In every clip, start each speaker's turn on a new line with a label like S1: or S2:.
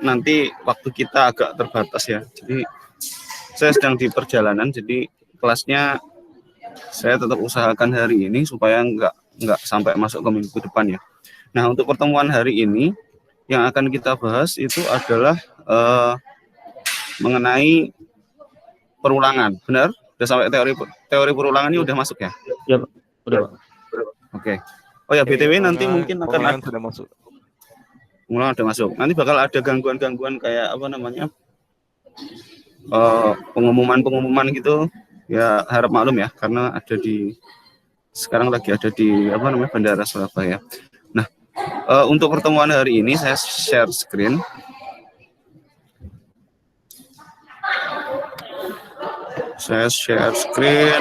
S1: nanti waktu kita agak terbatas ya. Jadi saya sedang di perjalanan, jadi kelasnya saya tetap usahakan hari ini supaya nggak sampai masuk ke minggu depan ya. Nah, untuk pertemuan hari ini yang akan kita bahas itu adalah mengenai perulangan. Benar? Udah sampai teori perulangan ini udah masuk ya?
S2: Ya, udah Pak.
S1: Oke. Oh ya, BTW nanti mungkin akan ada
S3: sudah masuk.
S1: Mulai ada masuk. Nanti bakal ada gangguan-gangguan kayak apa namanya? Pengumuman gitu. Ya harap maklum ya, karena sekarang lagi ada di apa namanya Bandara Surabaya. Nah, untuk pertemuan hari ini saya share screen. Saya share screen.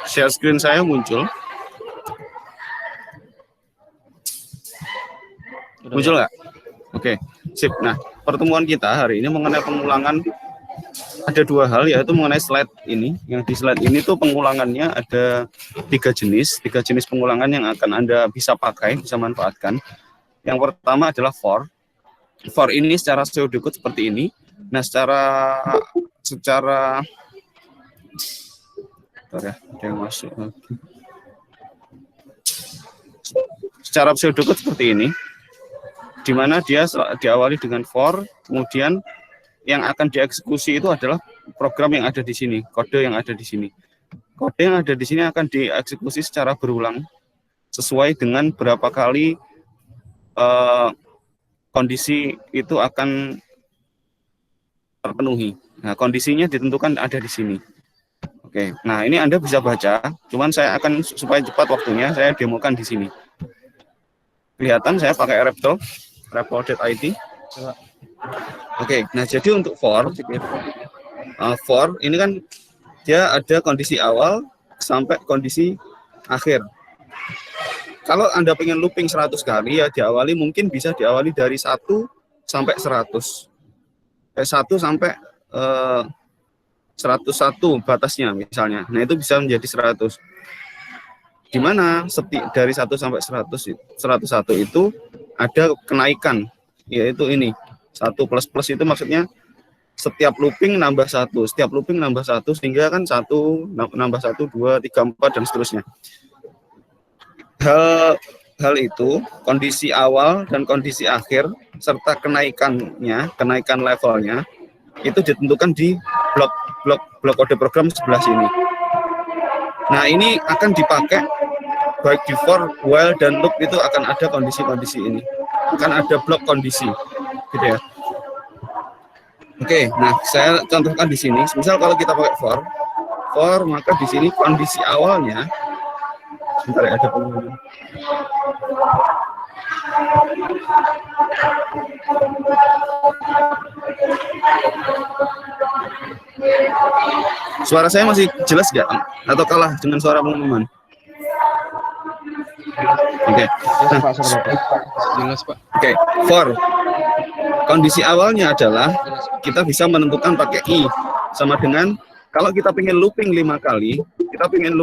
S1: Share screen saya muncul. Muncul nggak? Oke, sip. Nah, pertemuan kita hari ini mengenai pengulangan ada dua hal, yaitu mengenai slide ini. Yang di slide ini tuh pengulangannya ada tiga jenis pengulangan yang akan Anda bisa pakai, bisa manfaatkan. Yang pertama adalah for. For ini secara pseudocode seperti ini. Nah, secara ya, ada yang masuk. Secara pseudocode seperti ini, di mana dia diawali dengan for, kemudian yang akan dieksekusi itu adalah program yang ada di sini, kode yang ada di sini. Kode yang ada di sini akan dieksekusi secara berulang sesuai dengan berapa kali kondisi itu akan terpenuhi. Nah, kondisinya ditentukan ada di sini. Oke, nah ini Anda bisa baca, cuman saya akan supaya cepat waktunya, saya demokan di sini. Kelihatan saya pakai repl.it. Oke, nah jadi untuk for ini kan dia ada kondisi awal sampai kondisi akhir. Kalau Anda pengen looping 100 kali ya diawali, mungkin bisa diawali dari 1 sampai 100. 1 sampai 101 batasnya misalnya. Nah, itu bisa menjadi 100. Di mana dari 1 sampai 101 itu ada kenaikan, yaitu ini 1 plus itu maksudnya setiap looping nambah 1, sehingga kan 1 nambah 1, 2, 3, 4 dan seterusnya. Hal itu, kondisi awal dan kondisi akhir serta kenaikan levelnya itu ditentukan di blok kode program sebelah sini. Nah, ini akan dipakai baik di for, while, dan loop itu akan ada kondisi-kondisi ini. Akan ada blok kondisi, gitu ya. Oke, nah saya contohkan di sini. Misal kalau kita pakai for maka di sini kondisi awalnya, sebentar ya, ada pengumuman. Suara saya masih jelas nggak? Atau kalah dengan suara pengumuman? Oke.
S3: Jelas Pak.
S1: Oke, for kondisi awalnya adalah kita bisa menentukan pakai i sama dengan kalau kita pengen looping 5 kali, kalau kita pengen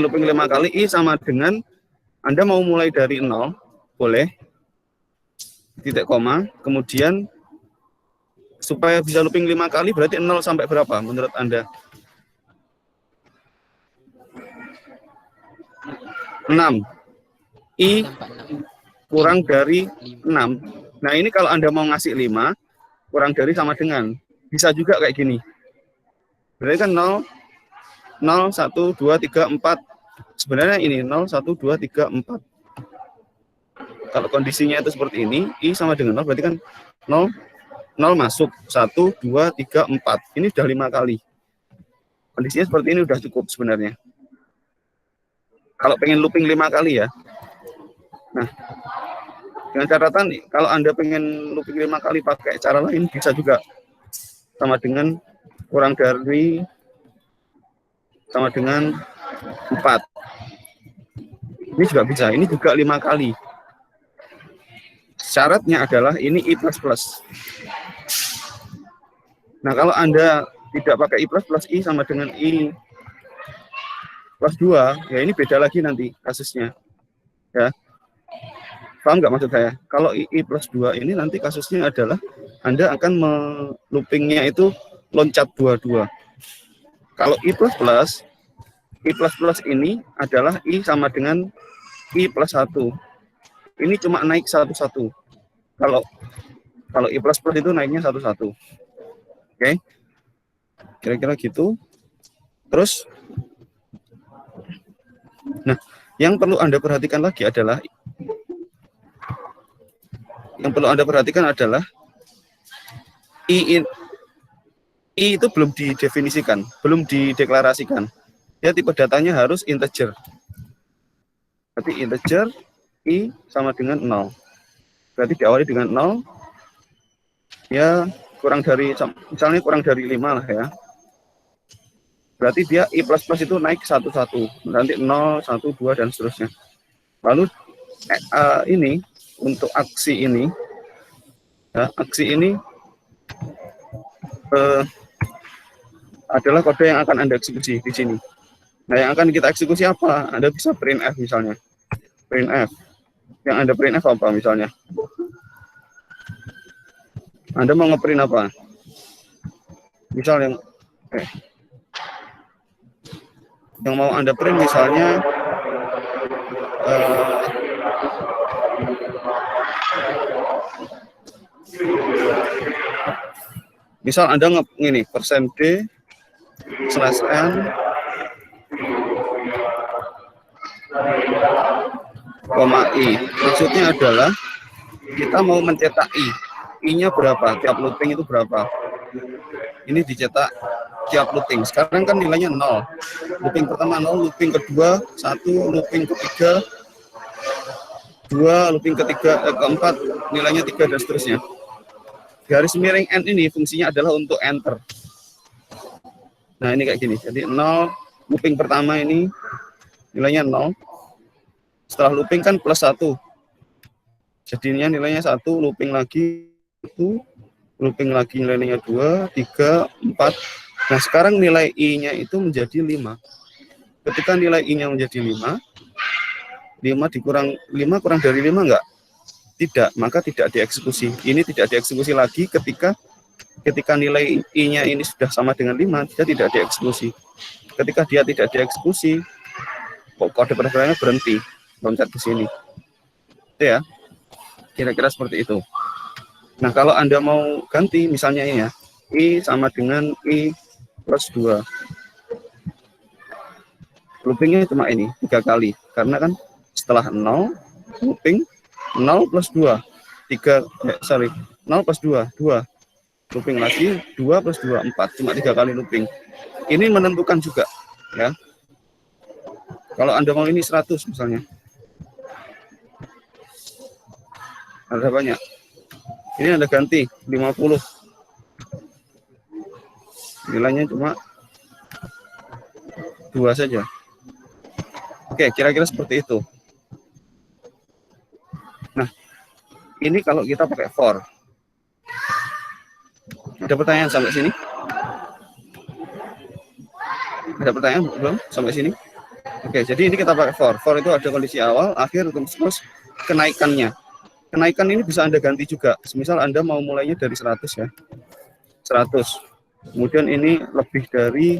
S1: looping 5 kali, i sama dengan Anda mau mulai dari 0, boleh titik koma, kemudian supaya bisa looping 5 kali berarti 0 sampai berapa menurut Anda? 6. I kurang dari 6. Nah, ini kalau Anda mau ngasih 5, kurang dari sama dengan. Bisa juga kayak gini. Berarti kan 0, 1, 2, 3, 4. Sebenarnya ini 0, 1, 2, 3, 4. Kalau kondisinya itu seperti ini, I sama dengan 0, berarti kan 0 masuk. 1, 2, 3, 4. Ini sudah 5 kali. Kondisinya seperti ini sudah cukup sebenarnya. Kalau pengen looping 5 kali ya. Nah, dengan catatan kalau Anda pengen looping 5 kali pakai cara lain bisa juga. Sama dengan kurang dari sama dengan 4. Ini juga bisa, ini juga 5 kali. Syaratnya adalah ini I++. Nah, kalau Anda tidak pakai I++, I sama dengan I plus 2, ya ini beda lagi nanti kasusnya. Ya. Paham nggak maksud saya? Kalau I plus 2 ini nanti kasusnya adalah Anda akan loopingnya itu loncat 22. Kalau I plus ini adalah I sama dengan I plus 1. Ini cuma naik 1-1. Kalau I plus itu naiknya 1-1. Oke. Kira-kira gitu. Terus, nah, yang perlu Anda perhatikan lagi adalah I itu belum didefinisikan, belum dideklarasikan. Ya, tipe datanya harus integer. Berarti integer I sama dengan 0. Berarti diawali dengan 0. Ya, misalnya kurang dari 5 lah ya. Berarti dia I plus itu naik 1-1. Nanti 0, 1, 2, dan seterusnya. Lalu ini, untuk aksi ini, ya, adalah kode yang akan Anda eksekusi di sini. Nah, yang akan kita eksekusi apa? Anda bisa printf misalnya. Printf. Yang Anda printf apa misalnya? Anda mau ngeprint apa? Misal yang mau Anda print misalnya misal Anda ngini %d/n I. Maksudnya adalah kita mau mencetak I-nya berapa? Tiap looping itu berapa? Ini dicetak tiap looping. Sekarang kan nilainya 0. Looping pertama 0, looping kedua 1, looping ketiga 2, looping keempat nilainya 3, dan seterusnya. Garis miring N ini fungsinya adalah untuk enter. Nah, ini kayak gini. Jadi 0, looping pertama ini nilainya 0. Setelah looping kan plus 1. Jadinya nilainya 1, looping lagi 1, looping lagi nilainya 2, 3, 4. Nah, sekarang nilai I-nya itu menjadi 5. Ketika nilai I-nya menjadi 5 dikurang 5 kurang dari 5 enggak? Tidak, maka tidak dieksekusi. Ini tidak dieksekusi lagi ketika nilai I-nya ini sudah sama dengan 5, dia tidak dieksekusi. Ketika dia tidak dieksekusi, kode programnya berhenti, loncat ke sini. Itu ya, kira-kira seperti itu. Nah, kalau Anda mau ganti, misalnya ini ya, I sama dengan I plus 2. Loopingnya cuma ini, 3 kali. Karena kan setelah 0, looping 0 plus 2. 0 plus 2, 2. Looping lagi, 2 plus 2, 4. Cuma 3 kali looping. Ini menentukan juga, ya. Kalau Anda mau ini 100 misalnya. Ada banyak. Ini Anda ganti 50. Nilainya cuma 2 saja. Oke, kira-kira seperti itu. Nah, ini kalau kita pakai for. Ada pertanyaan sampai sini? Ada pertanyaan belum sampai sini? Oke, jadi ini kita pakai for. For itu ada kondisi awal, akhir, terus kenaikannya. Kenaikan ini bisa Anda ganti juga. Misal Anda mau mulainya dari 100 ya. 100. Kemudian ini lebih dari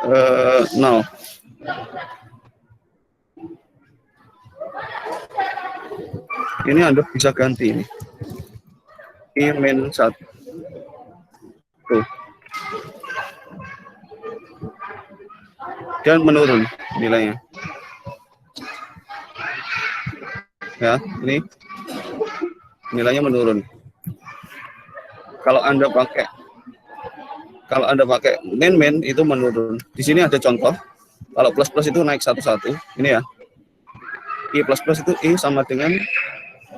S1: 0. Ini Anda bisa ganti ini. I-1. Tuh. Dan menurun nilainya. Ya, ini nilainya menurun. Kalau Anda pakai main itu menurun. Di sini ada contoh. Kalau plus itu naik 1-1. Ini ya. I plus itu I sama dengan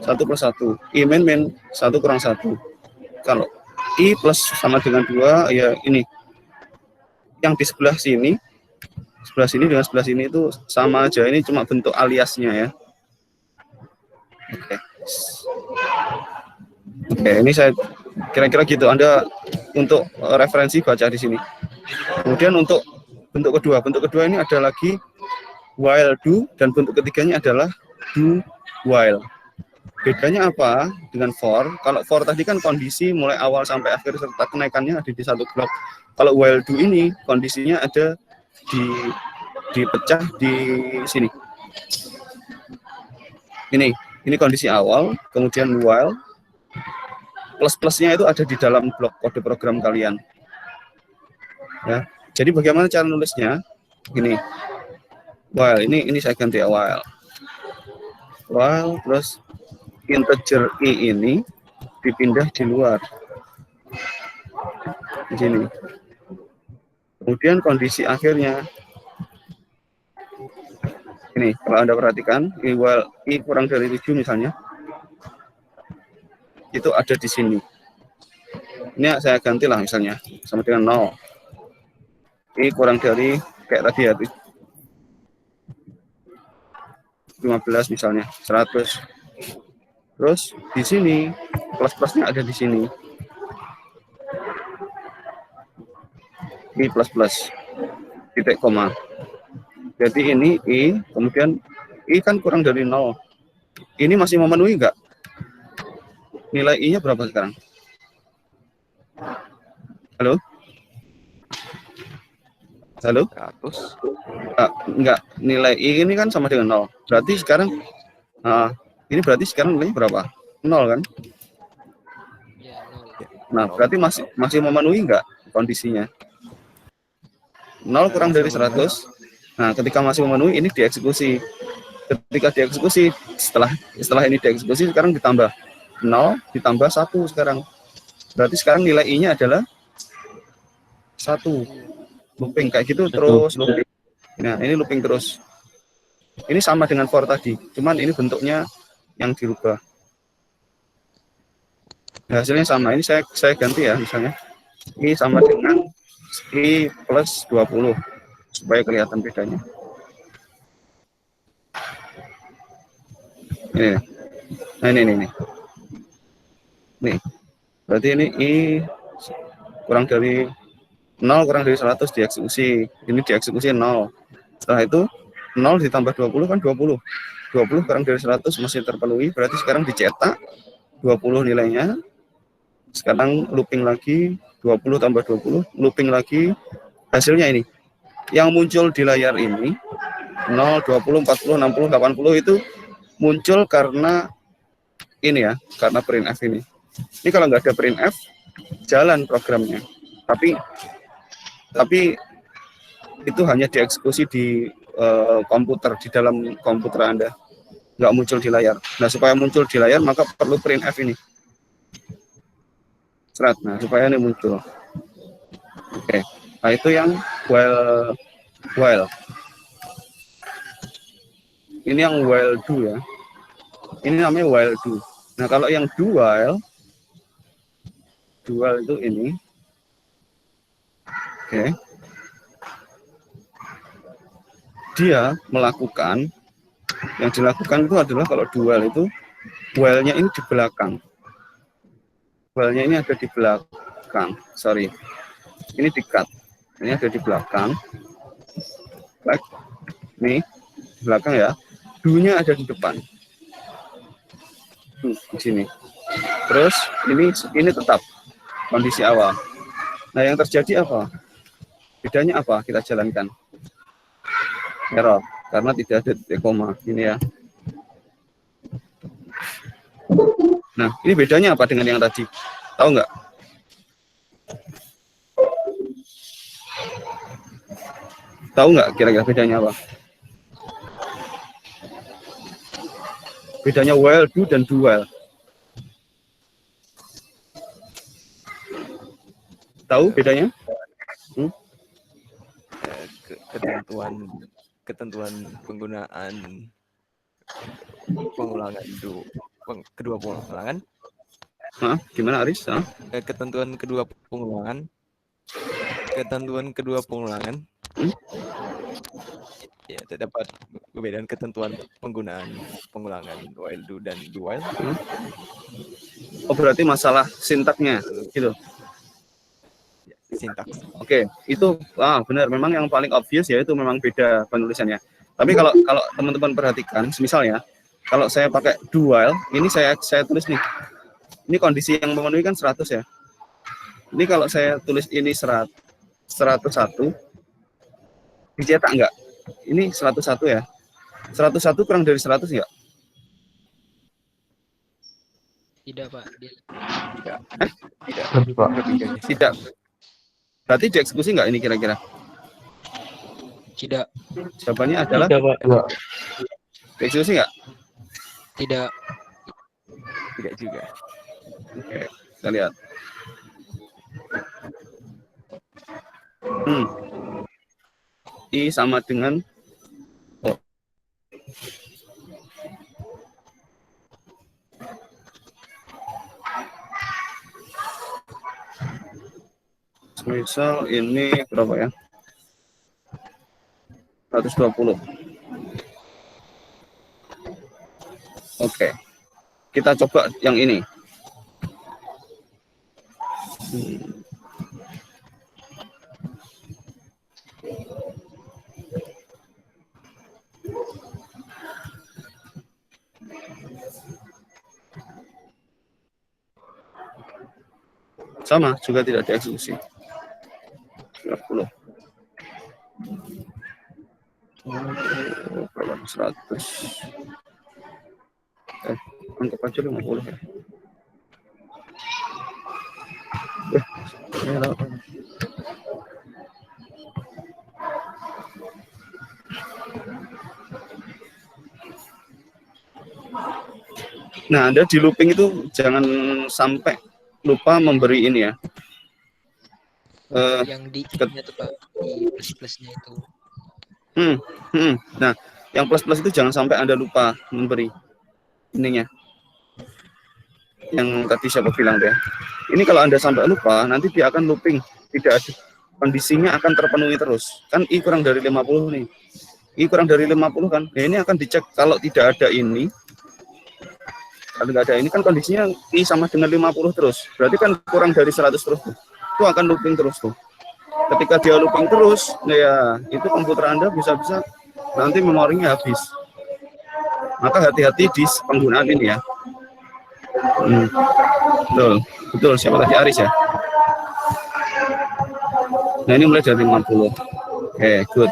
S1: 1 plus 1. I main 1 kurang 1. Kalau I plus sama dengan 2, ya ini. Yang di sebelah sini dengan sebelah sini itu sama aja. Ini cuma bentuk aliasnya ya. Oke, ini saya kira-kira gitu. Anda untuk referensi baca di sini. Kemudian untuk bentuk kedua. Bentuk kedua ini ada lagi while do, dan bentuk ketiganya adalah do while. Bedanya apa dengan for? Kalau for tadi kan kondisi mulai awal sampai akhir serta kenaikannya ada di satu blok. Kalau while do ini kondisinya ada dipecah di sini. Ini kondisi awal, kemudian while, plus-plusnya itu ada di dalam blok kode program kalian. Ya, jadi bagaimana cara nulisnya? Gini, while ini saya ganti ya, while terus integer i ini dipindah di luar di sini. Kemudian kondisi akhirnya ini, kalau Anda perhatikan, while i kurang dari 7 misalnya, itu ada di sini. Ini saya gantilah misalnya sama dengan 0. I kurang dari kayak tadi ya, 15 misalnya, 100. Terus di sini plus-plusnya ada di sini. I plus-plus titik koma. Jadi ini I, kemudian I kan kurang dari 0. Ini masih memenuhi enggak? Nilai I-nya berapa sekarang? Halo? Halo?
S3: 100.
S1: Enggak, nilai I ini kan sama dengan 0. Berarti sekarang ini berarti sekarang nilainya berapa? 0 kan? Nah, berarti masih memenuhi enggak kondisinya? 0 kurang dari 100. Nah, ketika masih memenuhi, ini dieksekusi. Ketika dieksekusi, setelah ini dieksekusi, sekarang ditambah 0, ditambah 1 sekarang. Berarti sekarang nilai I-nya adalah 1. Looping kayak gitu terus looping. Nah, ini looping terus. Ini sama dengan for tadi, cuman ini bentuknya yang dirubah. Nah, hasilnya sama. Ini saya ganti ya, misalnya I sama dengan I plus 20 supaya kelihatan bedanya. Ini. Nah, ini. Nih. Berarti ini I kurang dari 0 kurang dari 100 dieksekusi. Ini dieksekusi 0. Setelah itu 0 ditambah 20 kan 20. 20 kurang dari 100 masih terpenuhi, berarti sekarang dicetak 20 nilainya. Sekarang looping lagi 20 tambah 20, looping lagi. Hasilnya ini. Yang muncul di layar ini 0, 20, 40, 60, 80 itu muncul karena ini ya, karena printf ini. Ini kalau nggak ada printf jalan programnya. Tapi itu hanya dieksekusi di komputer, di dalam komputer Anda, nggak muncul di layar. Nah, supaya muncul di layar maka perlu printf ini. Nah, supaya ini muncul. Oke. Nah, itu yang while. Ini yang while do ya. Ini namanya while do. Nah, kalau yang do while itu ini. Oke. Dia melakukan, yang dilakukan itu adalah kalau do while itu, while-nya ini di belakang. While-nya ini ada di belakang. Sorry. Ini di-cut. Ini ada di belakang. Like, nih, di belakang ya. Do-nya ada di depan. Di sini. Terus ini tetap kondisi awal. Nah, yang terjadi apa? Bedanya apa? Kita jalankan. Error, karena tidak ada titik koma. Ini ya. Nah, ini bedanya apa dengan yang tadi? Tahu nggak? Tahu nggak kira-kira bedanya apa? Bedanya while do dan do while. Tahu bedanya?
S3: Ketentuan penggunaan pengulangan kedua pengulangan.
S1: Gimana Aris?
S3: Ketentuan kedua pengulangan. Ya, terdapat perbedaan ketentuan penggunaan pengulangan while do dan do while.
S1: Oh, berarti masalah sintaknya gitu.
S3: sintaks.
S1: Oke, itu benar. Memang yang paling obvious ya itu memang beda penulisannya. Tapi kalau teman-teman perhatikan, misal ya, kalau saya pakai do while, ini saya tulis nih. Ini kondisi yang memenuhi kan 100 ya. Ini kalau saya tulis ini 101, dicetak enggak? Ini 101 ya. 101 kurang dari 100 enggak?
S2: Tidak, Pak.
S1: Tidak. Berarti dieksekusi enggak ini kira-kira?
S2: Tidak.
S1: Jawabannya adalah
S4: Tidak, Pak.
S1: dieksekusi enggak?
S2: Tidak.
S3: Tidak juga.
S1: Oke, kita lihat. I sama dengan O. Misal ini berapa ya? 120. Oke. Kita coba yang ini. Sama, juga tidak dieksekusi. 90. Berapa? 100. Anggap aja 50 ya. Nah, Anda di looping itu jangan sampai lupa memberi ini ya.
S2: Yang di-nya tuh, Pak, di plus-plusnya itu.
S1: Nah, yang plus-plus itu jangan sampai Anda lupa memberi ininya. Yang tadi siapa bilang deh. Ini kalau Anda sampai lupa, nanti dia akan looping. Tidak ada. Kondisinya akan terpenuhi terus. Kan I kurang dari 50 nih. I kurang dari 50 kan. Nah, ini akan dicek kalau tidak ada ini. Kalau nggak ada ini kan kondisinya I sama dengan 50 terus. Berarti kan kurang dari 100 terus tuh. Itu akan looping terus tuh. Ketika dia looping terus, ya itu komputer Anda bisa-bisa nanti memorinya habis. Maka hati-hati di penggunaan ini ya. Betul. Siapa tadi? Aris ya? Nah, ini mulai dari 50. Oke, good.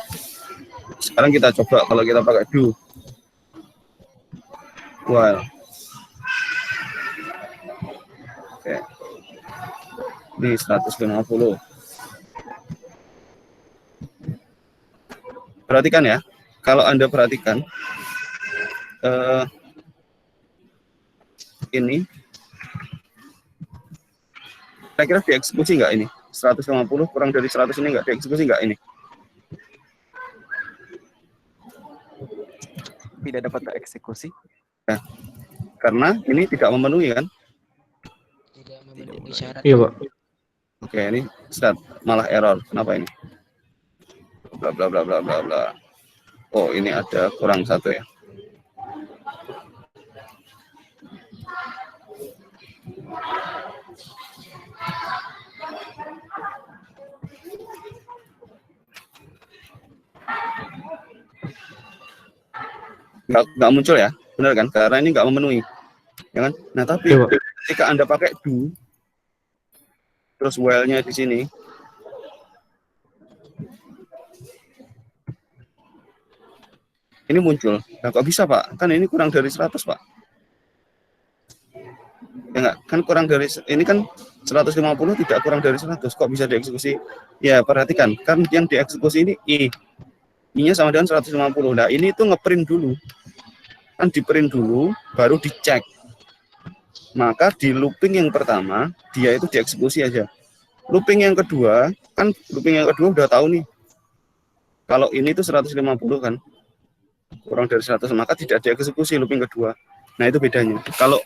S1: Sekarang kita coba kalau kita pakai do while. Oke. Ini 150. Perhatikan ya. Kalau Anda perhatikan ini kira-kira dieksekusi nggak ini? 150 kurang dari 100 ini nggak dieksekusi nggak ini?
S3: Tidak dapat tereksekusi.
S1: Nah, karena ini tidak memenuhi kan?
S2: Tidak memenuhi syarat.
S4: Iya, Pak.
S1: Oke, ini start malah error. Kenapa ini? Bla bla bla bla bla bla. Oh, ini ada kurang satu ya. Nggak muncul ya, benar kan? Karena ini nggak memenuhi, ya kan? Nah, tapi ketika Anda pakai do, terus while-nya di sini, ini muncul. Nah, kok bisa, Pak? Kan ini kurang dari 100, Pak. Ya enggak? Kan kurang dari, ini kan 150 tidak kurang dari 100. Kok bisa dieksekusi? Ya, perhatikan. Kan yang dieksekusi ini I. I-nya sama dengan 150. Nah, ini tuh ngeprint dulu. Kan di-print dulu, baru dicek. Maka di looping yang pertama, dia itu dieksekusi aja. Looping yang kedua, kan looping yang kedua udah tahu nih. Kalau ini tuh 150 kan. Kurang dari 100, maka tidak dieksekusi looping kedua. Nah, itu bedanya. Kalau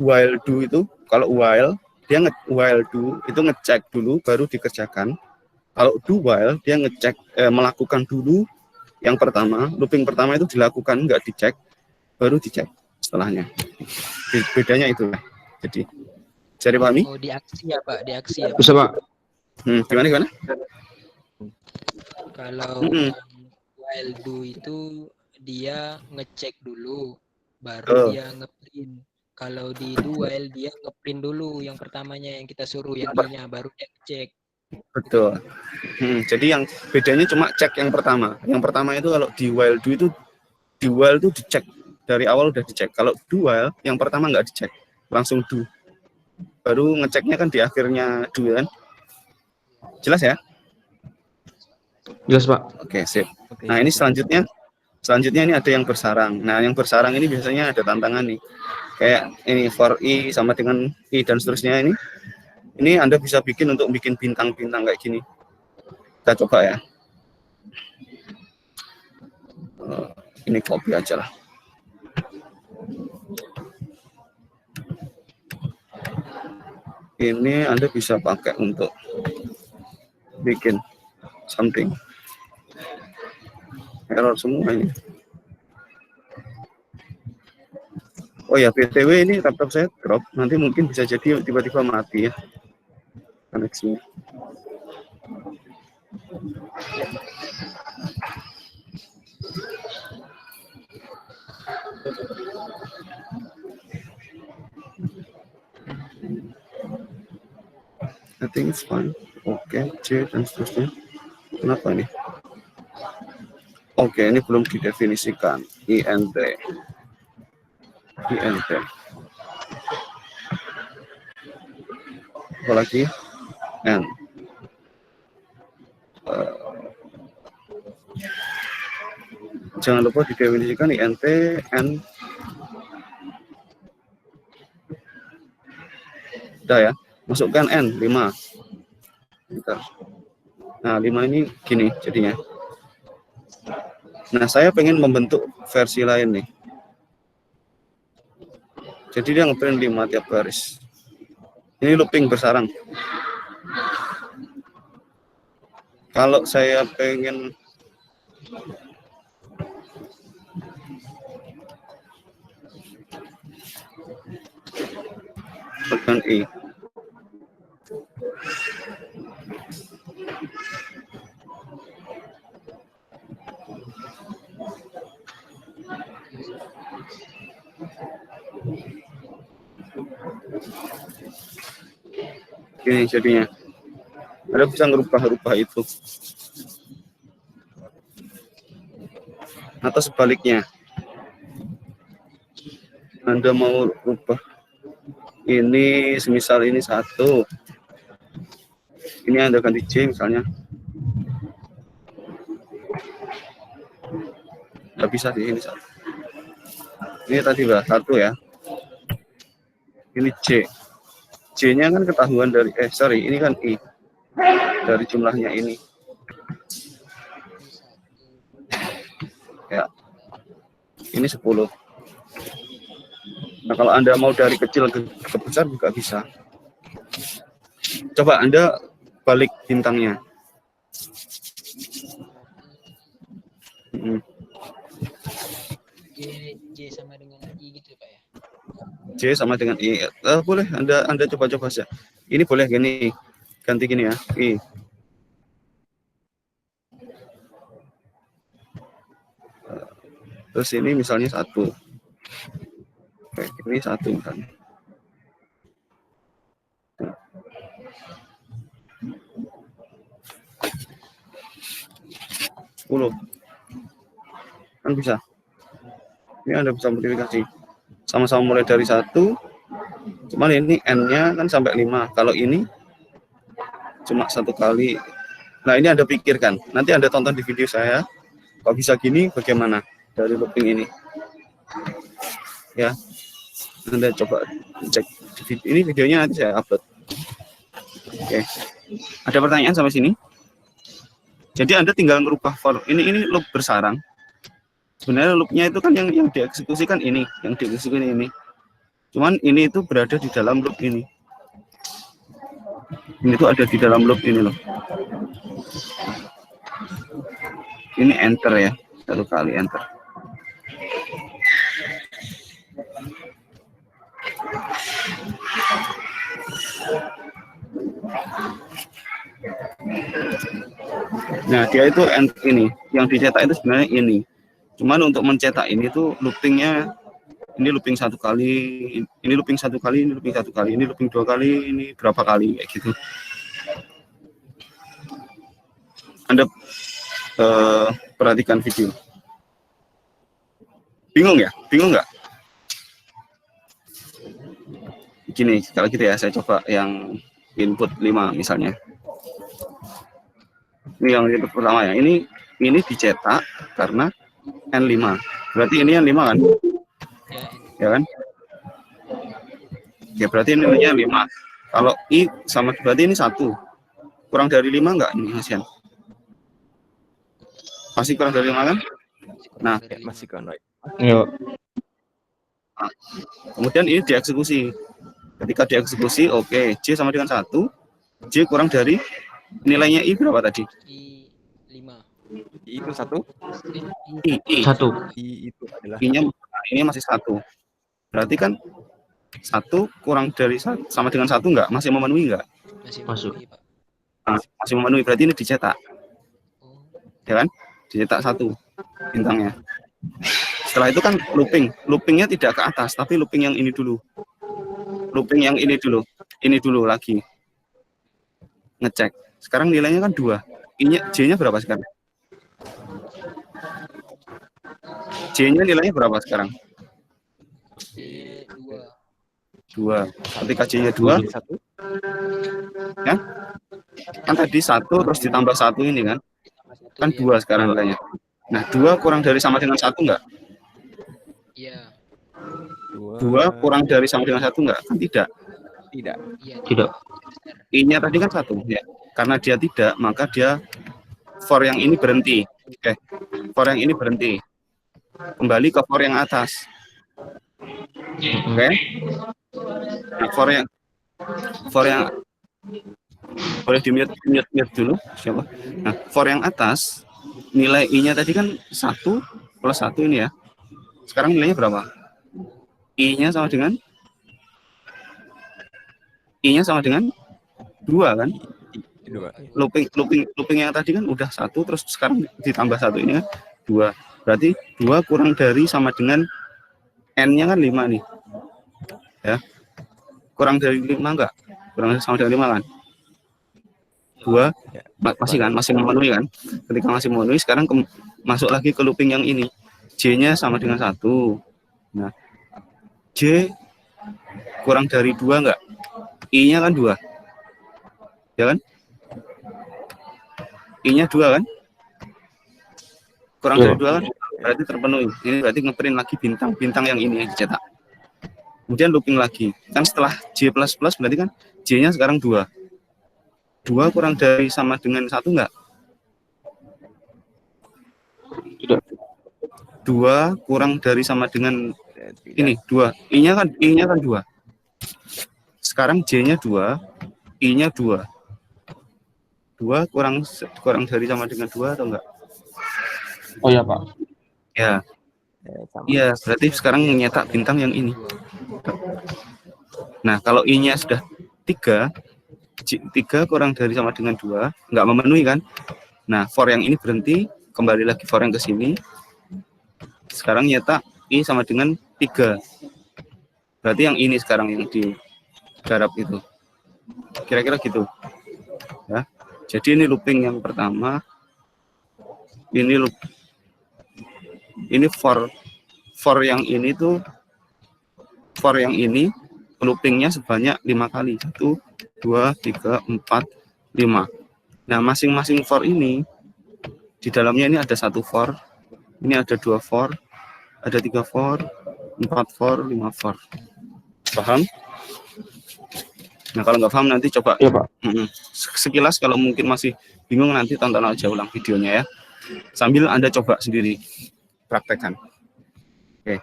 S1: while do itu, kalau while, dia while do itu ngecek dulu, baru dikerjakan. Kalau do while, dia ngecek, melakukan dulu yang pertama, looping pertama itu dilakukan, nggak dicek, baru dicek setelahnya. Bedanya itu. Jadi Bisa dipahami?
S2: Oh, di aksi ya Pak, di aksi ya Pak.
S4: Bisa Pak.
S1: Gimana?
S2: Kalau
S1: Mm-mm.
S2: while do itu dia ngecek dulu,
S1: Oh.
S2: baru dia ngeprint. Kalau di do while dia ngeprint dulu yang pertamanya yang kita suruh, yang I-nya, baru dia ngecek.
S1: Betul. Jadi yang bedanya cuma cek yang pertama. Yang pertama itu kalau di while do itu di while itu dicek dari awal udah dicek. Kalau do while yang pertama nggak dicek, langsung do. Baru ngeceknya kan di akhirnya do kan. Jelas ya?
S4: Jelas Pak.
S1: Oke, sip.
S3: Oke,
S1: Nah, ini
S3: siap, Pak.
S1: selanjutnya ini ada yang bersarang. Nah, yang bersarang ini biasanya ada tantangan nih. Kayak ini for I sama dengan I dan seterusnya ini. Ini Anda bisa bikin untuk bikin bintang-bintang kayak gini. Kita coba ya. Ini copy aja lah. Ini Anda bisa pakai untuk bikin something. Error semua ini. Oh ya, BTW ini laptop saya drop. Nanti mungkin bisa jadi tiba-tiba mati ya koneksinya. I think it's fine. Oke, C dan seterusnya. Kenapa ini? Oke, ini belum didefinisikan. INT. Apa lagi? N. Jangan lupa didefinisikan INT, N. Udah ya, masukkan N, 5. Bentar. Nah, 5 ini gini jadinya. Nah, saya pengen membentuk versi lain nih. Jadi dia ngeprint 5 tiap baris. Ini looping bersarang. Kalau saya pengen tekan I. Gini jadinya. Anda bisa ngerubah-rubah itu. Atau sebaliknya. Anda mau rubah ini, semisal ini 1. Ini Anda ganti J misalnya. Nggak bisa sih ini 1. Ini tadi udah 1 ya. Ini J. J-nya kan ketahuan dari ini kan I. Dari jumlahnya ini. Ya. Ini 10. Nah, kalau Anda mau dari kecil ke besar juga bisa. Coba Anda balik bintangnya.
S2: J sama dengan I gitu Pak ya.
S1: J sama dengan I. Boleh Anda coba-coba saja. Ini boleh gini. Ganti gini ya. I. Terus ini misalnya 1. Oke, ini 1 misalnya. Kan bisa. Ini Anda bisa modifikasi. Sama-sama mulai dari 1. Cuman ini N-nya kan sampai 5. Kalau ini cuma 1 kali. Nah, ini Anda pikirkan. Nanti Anda tonton di video saya. Kalau bisa gini, bagaimana dari looping ini? Ya, Anda coba cek. Ini videonya nanti saya upload. Oke. Ada pertanyaan sampai sini? Jadi Anda tinggal merubah for. Ini loop bersarang. Sebenarnya loopnya itu kan yang dieksekusikan ini, yang dieksekusikan ini. Cuman ini itu berada di dalam loop ini. Ini tuh ada di dalam loop ini loh. Ini enter ya, 1 kali enter. Nah, dia itu ini, yang dicetak itu sebenarnya ini. Cuman untuk mencetak ini tuh loopingnya, ini looping 1 kali, ini looping 1 kali, ini looping 1 kali, ini looping 2 kali, ini berapa kali kayak gitu. Anda perhatikan video. Bingung ya? Bingung nggak? Gini, kalau gitu ya, saya coba yang input 5 misalnya. Ini yang input pertama ya. Ini dicetak karena N5. Berarti ini N5 kan? Ya kan? Ya berarti ini nilainya 5. Kalau I sama berarti ini 1. Kurang dari 5 enggak ini Hasian? Masih kurang dari 5 kan? Nah,
S3: Ya, masih kan right.
S4: Iya.
S1: Nah, kemudian ini dieksekusi. Ketika dieksekusi, oke, J sama dengan 1. J kurang dari nilainya I berapa tadi?
S2: I 5.
S3: I itu 1.
S1: I.
S4: 1.
S3: I itu adalah
S1: I-nya ini masih 1. Berarti kan 1 kurang dari sama dengan 1 enggak? Masih memenuhi enggak?
S4: Masuk.
S2: Pak.
S1: Nah, masih memenuhi, berarti ini dicetak.
S2: Oh.
S1: Ya kan? Dicetak 1 bintangnya. Setelah itu kan loopingnya tidak ke atas, tapi looping yang ini dulu. Looping yang ini dulu lagi. Ngecek. Sekarang nilainya kan 2. J-nya berapa sekarang? J-nya nilainya berapa sekarang?
S2: J
S1: 2. Ketika J-nya 2,
S3: 1.
S1: ya? Kan tadi 1 terus ditambah 1 ini kan? Kan 2 sekarang nilainya. Nah, 2 kurang dari sama dengan 1 enggak?
S2: Iya.
S1: 2 kurang dari sama dengan 1 enggak? Kan tidak.
S3: Tidak.
S2: Iya.
S4: Tidak.
S1: I-nya tadi kan 1 ya. Karena dia tidak, maka dia for yang ini berhenti. Oke. For yang ini berhenti. Kembali ke for yang atas. Oke. Nah, for yang boleh di-mute dulu siapa? Nah, for yang atas nilai I-nya tadi kan 1 plus 1 ini ya. Sekarang nilainya berapa? I-nya sama dengan 2 kan?
S3: 2.
S1: Looping yang tadi kan udah 1 terus sekarang ditambah 1 ini kan 2. Berarti 2 kurang dari sama dengan N-nya kan 5 nih. Ya. Kurang dari 5 enggak? Kurang sama dengan 5 kan? 2 masih kan? Masih memenuhi kan? Ketika masih memenuhi sekarang masuk lagi ke looping yang ini. J-nya sama dengan 1. Nah, J kurang dari 2 enggak? I-nya kan 2. Ya kan? I-nya 2 kan? Kurang dari 2 kan? Berarti terpenuhi. Ini berarti ngeprint lagi bintang yang ini yang dicetak. Kemudian looping lagi. Kan setelah J++ berarti kan J-nya sekarang 2. 2 kurang dari sama dengan 1 enggak?
S4: Tidak.
S1: 2 kurang dari sama dengan ini 2. I-nya kan 2. Sekarang J-nya 2, I-nya 2. 2 kurang dari sama dengan 2 atau enggak?
S4: Oh ya, Pak.
S1: Ya.
S3: Sama.
S1: Iya, berarti sekarang nyetak bintang yang ini. Nah, kalau I-nya sudah 3 kurang dari sama dengan 2, enggak memenuhi kan? Nah, for yang ini berhenti, kembali lagi for yang ke sini. Sekarang nyetak I sama dengan 3. Berarti yang ini sekarang yang digarap itu. Kira-kira gitu. Ya. Jadi ini looping yang pertama. Ini for yang ini tuh for yang ini loopingnya sebanyak 5 kali. 1, 2, 3, 4, 5. Nah, masing-masing for ini di dalamnya ini ada 1 for, ini ada 2 for, ada 3 for, 4 for, 5 for. Paham? Nah, kalau nggak paham nanti coba.
S4: Iya, Pak.
S1: Sekilas kalau mungkin masih bingung nanti tonton aja ulang videonya ya. Sambil Anda coba sendiri praktekkan. Oke.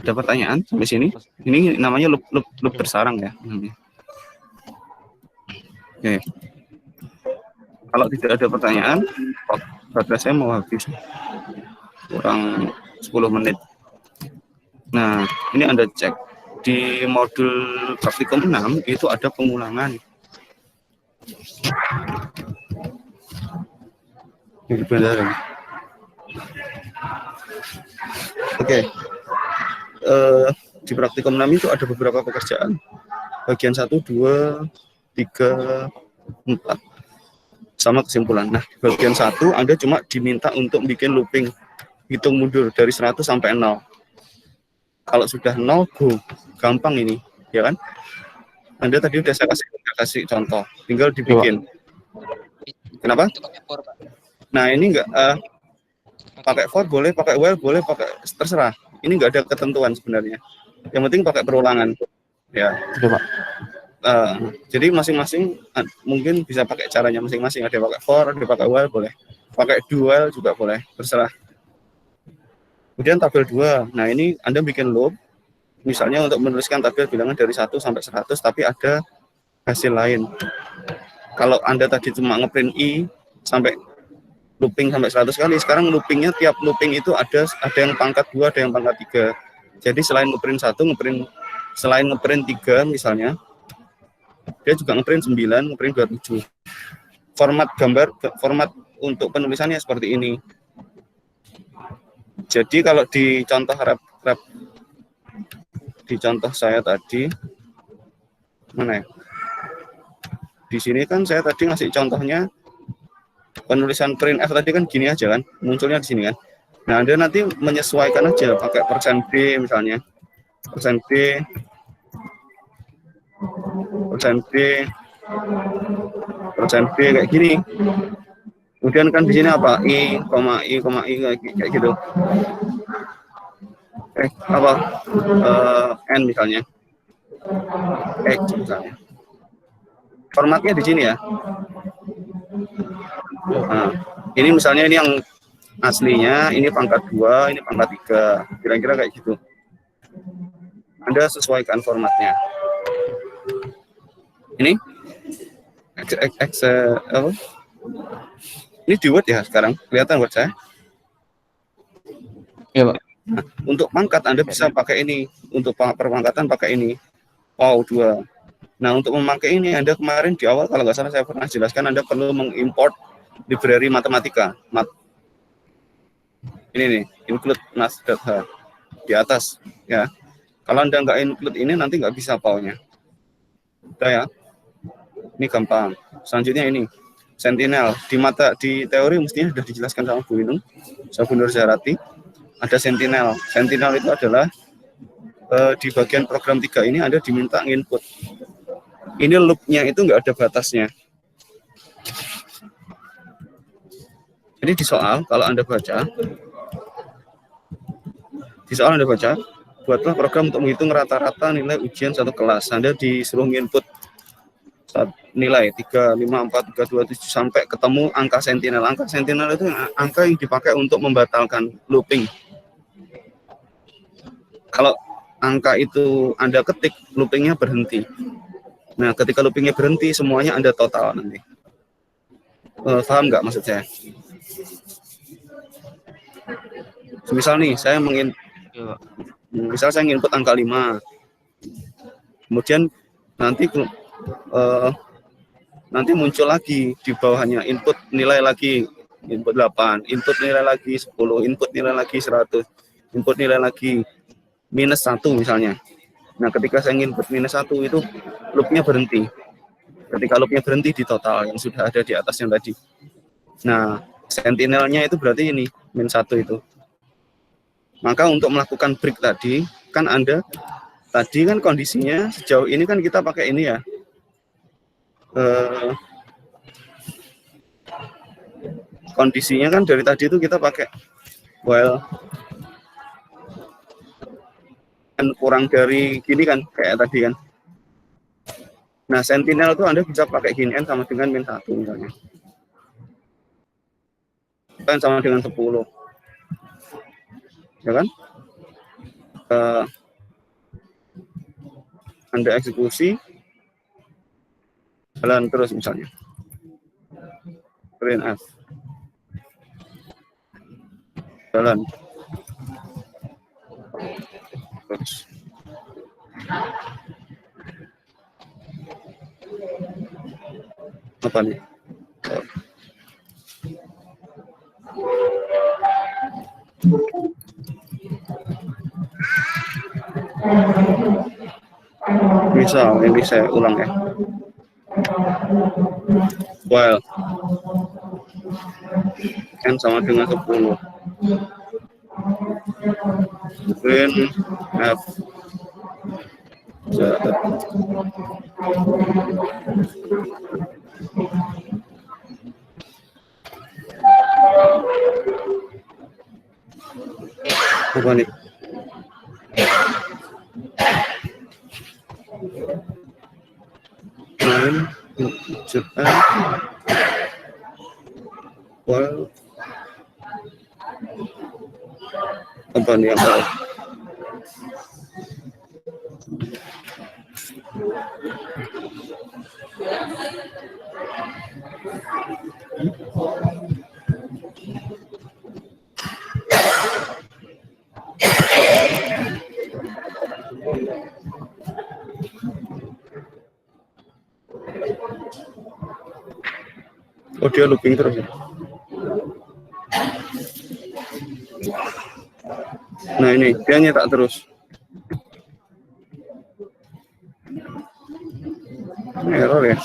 S1: Ada pertanyaan sampai sini? Ini namanya loop bersarang ya. Oke. Kalau tidak ada pertanyaan, baterai saya mau habis. Kurang 10 menit. Nah, ini Anda cek. Di modul praktikum 6 itu ada pengulangan. Di benerin. Oke. Di praktikum 6 itu ada beberapa pekerjaan. Bagian 1, 2, 3, 4. Sama kesimpulan. Nah, di bagian 1 Anda cuma diminta untuk bikin looping. Hitung mundur dari 100 sampai 0. Kalau sudah 0, go. Gampang ini, ya kan? Anda tadi udah saya kasih contoh. Tinggal dibikin. Kenapa?
S2: Itu pakai for, Pak.
S1: Nah, ini enggak pakai for boleh, pakai while boleh, pakai terserah. Ini enggak ada ketentuan sebenarnya. Yang penting pakai perulangan. Ya.
S4: Oke, Pak.
S1: Jadi masing-masing mungkin bisa pakai caranya masing-masing. Ada pakai for, ada pakai while boleh. Pakai do while juga boleh, terserah. Kemudian tabel 2. Nah, ini Anda bikin loop. Misalnya untuk menuliskan tabel bilangan dari 1 sampai 100 tapi ada hasil lain. Kalau Anda tadi cuma ngeprint I sampai looping sampai 100 kali, sekarang loopingnya tiap looping itu ada yang pangkat 2, ada yang pangkat 3. Jadi selain ngeprint 1, selain ngeprint 3 misalnya, dia juga ngeprint 9, ngeprint 27. Format untuk penulisannya seperti ini. Jadi kalau di contoh di contoh saya tadi, mana ya? Di sini kan saya tadi ngasih contohnya penulisan printf tadi kan gini aja kan, munculnya di sini kan. Nah, Anda nanti menyesuaikan aja pakai %B misalnya. %B kayak gini. Kemudian kan di sini apa? I kayak gitu. N misalnya. X misalnya. Formatnya di sini ya. Nah, ini misalnya ini yang aslinya, ini pangkat 2, ini pangkat 3. Kira-kira kayak gitu. Anda sesuaikan formatnya. Ini ini di Word ya sekarang, kelihatan Word saya?
S4: Iya, Pak.
S1: Nah, untuk pangkat Anda bisa pakai ini, untuk perpangkatan pakai ini. Wow, 2. Nah, untuk memakai ini Anda kemarin di awal kalau nggak salah saya pernah jelaskan Anda perlu mengimport library matematika. Ini nih, include math.h di atas ya. Kalau Anda nggak include ini nanti nggak bisa PAW-nya. Udah ya. Ini gampang. Selanjutnya ini Sentinel. Di teori mestinya sudah dijelaskan sama Bu Inung, sama Bu Nur Zarati. Ada Sentinel. Sentinel itu adalah di bagian program 3 ini Anda diminta input. Ini loop-nya itu nggak ada batasnya. Jadi di soal, kalau Anda baca, buatlah program untuk menghitung rata-rata nilai ujian satu kelas. Anda disuruh input nilai 3, 5, 4, 3, 2, 7 sampai ketemu angka sentinel. Angka sentinel itu angka yang dipakai untuk membatalkan looping. Kalau angka itu Anda ketik, loopingnya berhenti. Nah, ketika loopingnya berhenti, semuanya Anda total nanti. Paham nggak maksud saya? Misal nih, saya misal saya input angka 5. Kemudian nanti muncul lagi di bawahnya input nilai lagi, input 8, input nilai lagi 10, input nilai lagi 100, input nilai lagi -1 misalnya. Nah, ketika saya input -1 itu loopnya berhenti. Ketika loopnya berhenti di total yang sudah ada di atasnya tadi. Nah, sentinelnya itu berarti ini -1 itu. Maka untuk melakukan break tadi, kan Anda tadi kan kondisinya sejauh ini kan kita pakai ini ya. Kondisinya kan dari tadi itu kita pakai while kan kurang dari gini kan kayak tadi kan. Nah, sentinel itu Anda bisa pakai gini n sama dengan -1 misalnya. Kan sama dengan 10. Ya kan? Anda eksekusi jalan terus misalnya. Printf. Jalan. Terus. Apa nih? Misal ini saya ulang ya. While n sama dengan 10, print f z. Apa nih? Well, apa nih yang salah? Oh, dia looping terus ya? Nah ini, dia nyetak terus. Ini error ya?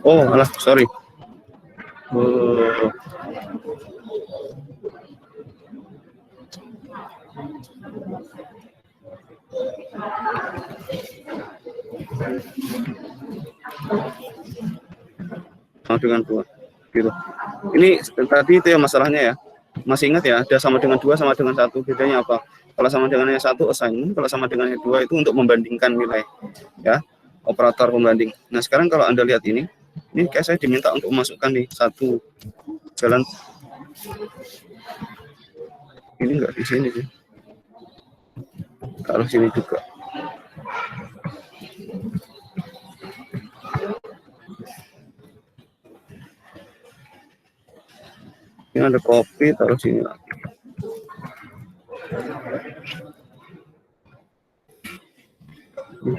S1: Oh, alah, sorry. Sama dengan 2 gitu. Ini tadi itu ya masalahnya ya. Masih ingat ya, ada sama dengan 2 sama dengan 1, bedanya apa? Kalau sama dengan yang 1 assignment, kalau sama dengan yang 2 itu untuk membandingkan nilai ya, operator pembanding. Nah sekarang kalau Anda lihat ini kayak saya diminta untuk memasukkan nih satu jalan, ini enggak di sini sih, kalau sini juga. Ini ada copy, taruh sini lagi.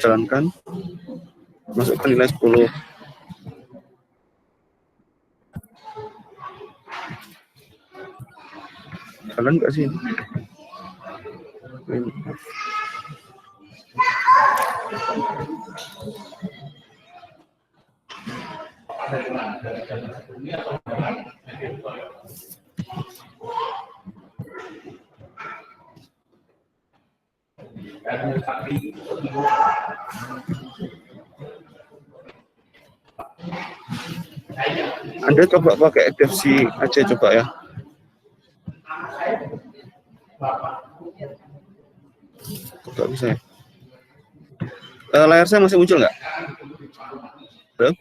S1: Jalankan, masukkan nilai 10. Jalan nggak sih? Ini. Anda coba pakai edisi aja coba ya. Nggak bisa ya. Layar saya masih muncul nggak? Belum?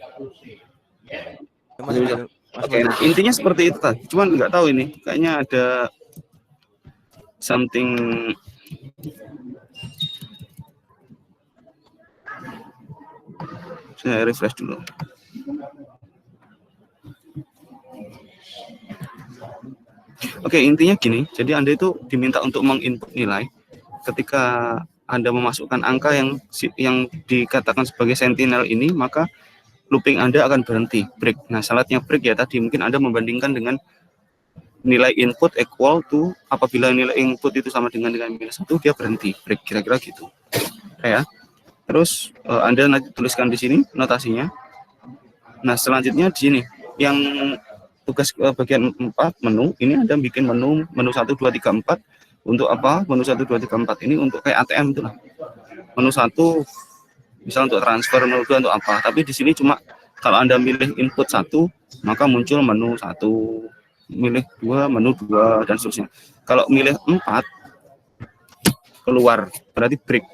S1: Masih muncul. Oke, nah, intinya seperti itu tadi. Cuman nggak tahu ini, kayaknya ada something. Saya refresh dulu. Oke, intinya gini. Jadi Anda itu diminta untuk menginput nilai ketika Anda memasukkan angka yang dikatakan sebagai sentinel ini, maka looping Anda akan berhenti, break. Nah, syaratnya break ya tadi mungkin Anda membandingkan dengan nilai input equal to, apabila nilai input itu sama dengan nilai -1, dia berhenti, break, kira-kira gitu. Ya. Terus Anda nanti tuliskan di sini notasinya. Nah, selanjutnya di sini yang tugas bagian 4 menu, ini Anda bikin menu 1 2 3 4 untuk apa? Menu 1 2 3 4 ini untuk kayak ATM itu lah. Menu 1 misal untuk transfer, menu 2 untuk apa? Tapi di sini cuma kalau Anda milih input 1, maka muncul menu 1, milih 2, menu 2 dan seterusnya. Kalau milih 4 keluar, berarti break.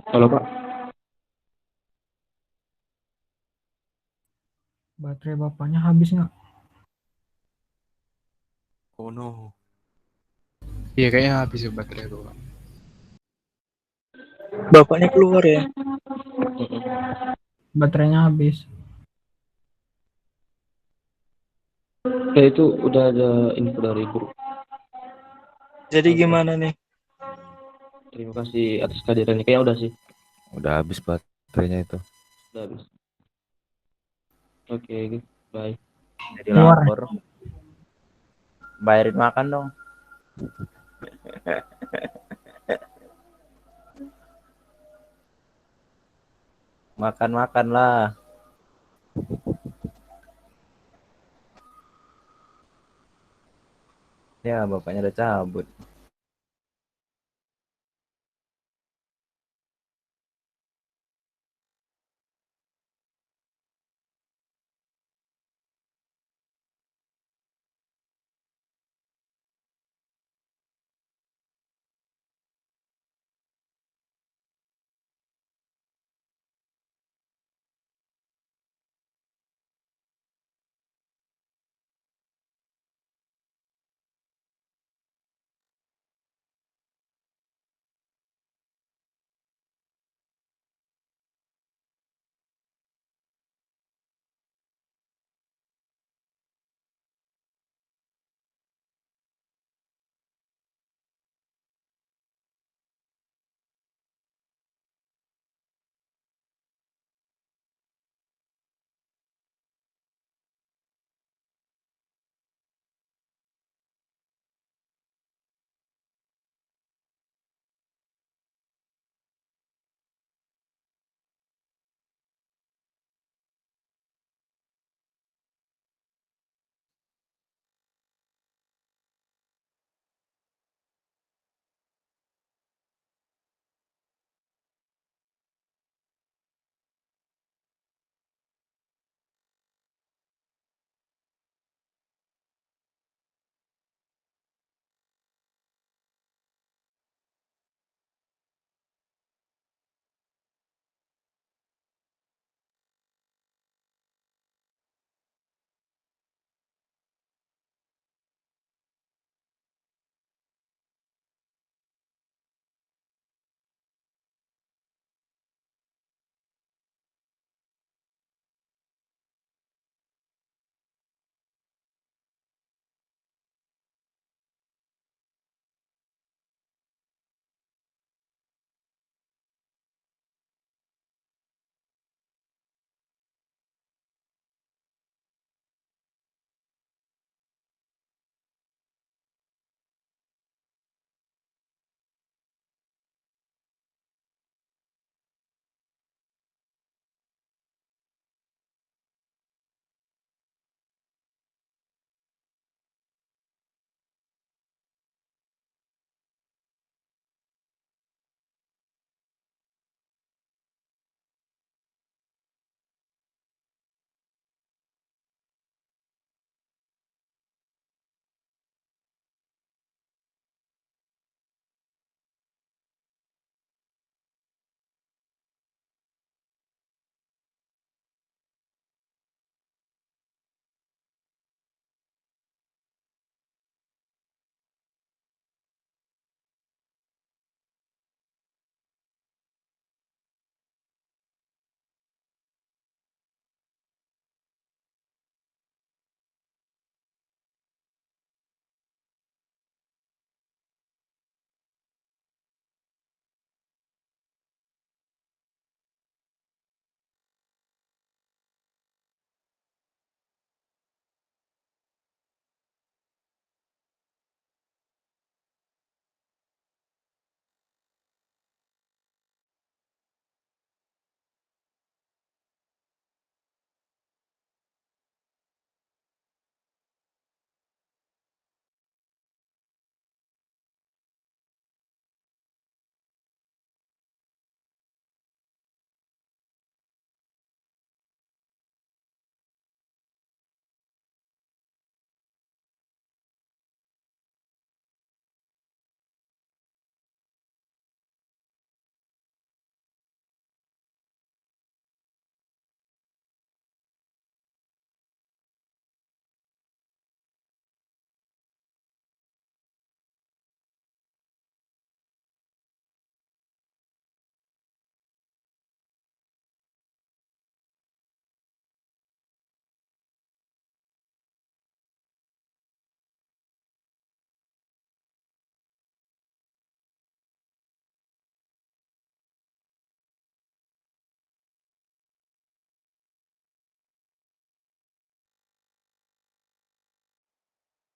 S4: Halo Pak.
S5: Baterai bapaknya habis nggak?
S3: Oh no.
S2: Iya kayaknya habis ya baterai gua.
S6: Bapaknya keluar ya?
S5: Baterainya habis.
S4: Itu udah ada info dari guru.
S6: Jadi gimana nih?
S4: Terima kasih atas kehadirannya. Kayaknya udah sih.
S7: Udah habis baterainya itu.
S4: Udah habis. Oke, bye.
S8: Jadi
S5: Keluar.
S8: lapor. Bayarin makan dong. Makan lah. Ya, bapaknya udah cabut.